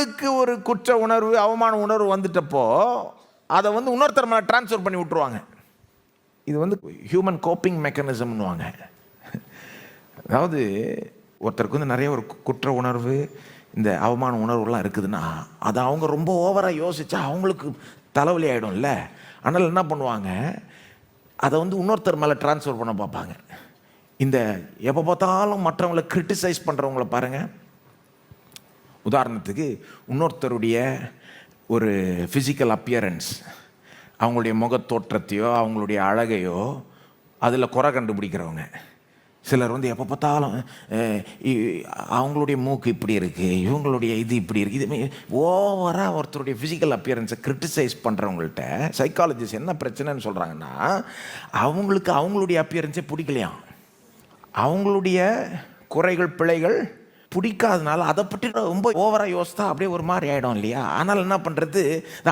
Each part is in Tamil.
அவங்களுக்கு ஒரு குற்ற உணர்வு, அவமான உணர்வு வந்துட்டப்போ அதை வந்து இன்னொருத்தர் மேலே ட்ரான்ஸ்ஃபர் பண்ணி விட்டுருவாங்க. இது வந்து ஹியூமன் கோப்பிங் மெக்கானிசம்னுவாங்க. அதாவது ஒருத்தருக்கு வந்து நிறைய ஒரு குற்ற உணர்வு, இந்த அவமான உணர்வுலாம் இருக்குதுன்னா அதை அவங்க ரொம்ப ஓவராக யோசித்தா அவங்களுக்கு தலைவலி ஆகிடும்ல. அதனால் என்ன பண்ணுவாங்க, அதை வந்து இன்னொருத்தர் மேலே ட்ரான்ஸ்ஃபர் பண்ண பார்ப்பாங்க. இந்த எப்போ பார்த்தாலும் மற்றவங்களை கிரிட்டிசைஸ் பண்ணுறவங்கள பாருங்கள். உதாரணத்துக்கு இன்னொருத்தருடைய ஒரு ஃபிசிக்கல் அப்பியரன்ஸ், அவங்களுடைய முகத்தோற்றத்தையோ அவங்களுடைய அழகையோ அதில் குறை கண்டுபிடிக்கிறவங்க. சிலர் வந்து எப்போ பார்த்தாலும் அவங்களுடைய மூக்கு இப்படி இருக்குது, இவங்களுடைய இது இப்படி இருக்குது, இது ஓவராக ஒருத்தருடைய ஃபிசிக்கல் அப்பியரன்ஸை கிரிட்டிசைஸ் பண்ணுறவங்கள்ட்ட சைக்காலஜிஸ்ட் என்ன பிரச்சனைன்னு சொல்கிறாங்கன்னா, அவங்களுக்கு அவங்களுடைய அப்பியரன்ஸே பிடிக்கலையாம். அவங்களுடைய குறைகள் பிழைகள் பிடிக்காதனால அதை பற்றி ரொம்ப ஓவராக யோசித்தா அப்படியே ஒரு மாதிரி ஆகிடும் இல்லையா. ஆனால் என்ன பண்ணுறது,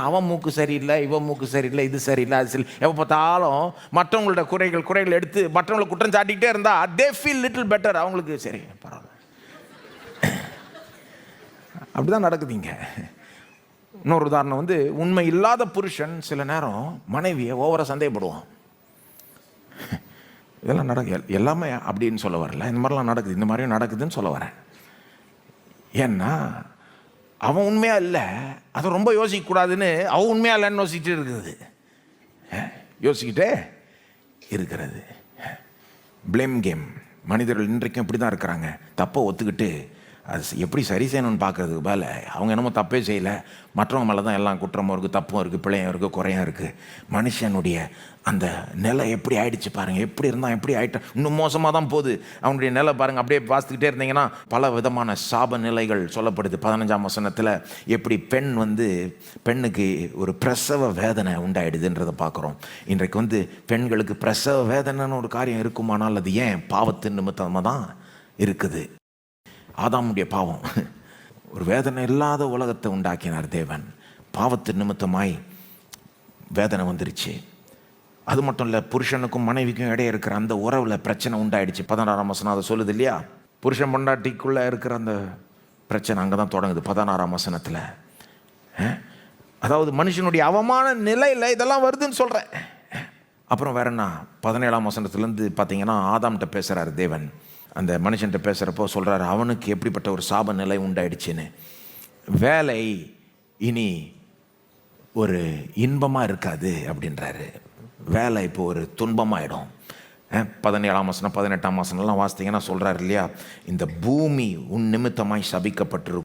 அவன் மூக்கு சரியில்லை, இவன் மூக்கு சரியில்லை, இது சரியில்லை, அது சரி, எப்போ பார்த்தாலும் மற்றவங்களோட குறைகள் எடுத்து மற்றவங்களை குற்றம் சாட்டிக்கிட்டே இருந்தால் தே ஃபீல் லிட்டில் பெட்டர். அவங்களுக்கு சரி பரவாயில்ல. அப்படிதான் நடக்குதுங்க. இன்னொரு உதாரணம் வந்து, உண்மை இல்லாத புருஷன் சில நேரம் மனைவியை ஓவராக சந்தேகப்படுவான். இதெல்லாம் எல்லாமே அப்படின்னு சொல்ல வரல, இந்த மாதிரிலாம் நடக்குது, இந்த மாதிரியும் நடக்குதுன்னு சொல்ல வரேன். ஏன்னா அவன் உண்மையா இல்லை, அதை ரொம்ப யோசிக்கக்கூடாதுன்னு அவன் உண்மையா இல்லைன்னு யோசிக்கிட்டே இருக்கிறது. Blame game. மனிதர்கள் இன்றைக்கும் இப்படி தான் இருக்கிறாங்க. தப்பை ஒத்துக்கிட்டு அது எப்படி சரி செய்யணும்னு பார்க்கறதுக்கு மேலே அவங்க என்னமோ தப்பே செய்யலை, மற்றவங்க மேலே தான் எல்லாம் குற்றமும் இருக்குது, தப்பும் இருக்குது, பிழையும் இருக்குது, குறையும் இருக்குது. மனுஷனுடைய அந்த நிலை எப்படி ஆயிடுச்சு பாருங்கள். எப்படி இருந்தால் எப்படி ஆகிட்டான், இன்னும் மோசமாக தான் போகுது அவனுடைய நிலை பாருங்கள். அப்படியே பார்த்துக்கிட்டே இருந்தீங்கன்னா பல விதமான சாப நிலைகள் சொல்லப்படுது. 15ஆம் வசனத்தில் எப்படி பெண்ணுக்கு ஒரு பிரசவ வேதனை உண்டாயிடுதுன்றதை பார்க்குறோம். இன்றைக்கு வந்து பெண்களுக்கு பிரசவ வேதனைன்னு ஒரு காரியம் இருக்குமானால் அது ஏன் பாவத்தின் நிமித்தமாக தான் இருக்குது. ஆதாமுடைய பாவம் ஒரு வேதனை இல்லாத உலகத்தை உண்டாக்கினார் தேவன். பாவத்தின் நிமித்தமாய் வேதனை வந்துருச்சு. அது மட்டும் இல்லை, புருஷனுக்கும் மனைவிக்கும் இடையே இருக்கிற அந்த உறவில் பிரச்சனை உண்டாயிடுச்சு. 16ஆம் வசனம் அதை சொல்லுது இல்லையா. புருஷன் பொண்டாட்டிக்குள்ளே இருக்கிற அந்த பிரச்சனை அங்கே தான் தொடங்குது 16ஆம் வசனத்தில். அதாவது மனுஷனுடைய அவமான நிலையில் இதெல்லாம் வருதுன்னு சொல்கிறேன். அப்புறம் வேற என்ன, 17ஆம் வசனத்துலேருந்து பார்த்தீங்கன்னா ஆதாம்கிட்ட பேசுகிறார் தேவன். அந்த மனுஷன்கிட்ட பேசுகிறப்போ சொல்கிறாரு, அவனுக்கு எப்படிப்பட்ட ஒரு சாப நிலை உண்டாயிடுச்சுன்னு. வேலை இனி ஒரு இன்பமாக இருக்காது அப்படின்றாரு. வேலை இப்போ ஒரு துன்பமாயிடும். 17ஆம் வசனம் 18ஆம் வசனம்லாம் வாசித்தீங்கன்னா சொல்கிறார் இல்லையா, இந்த பூமி உன் நிமித்தமாய் சபிக்கப்பட்டிருக்கும்.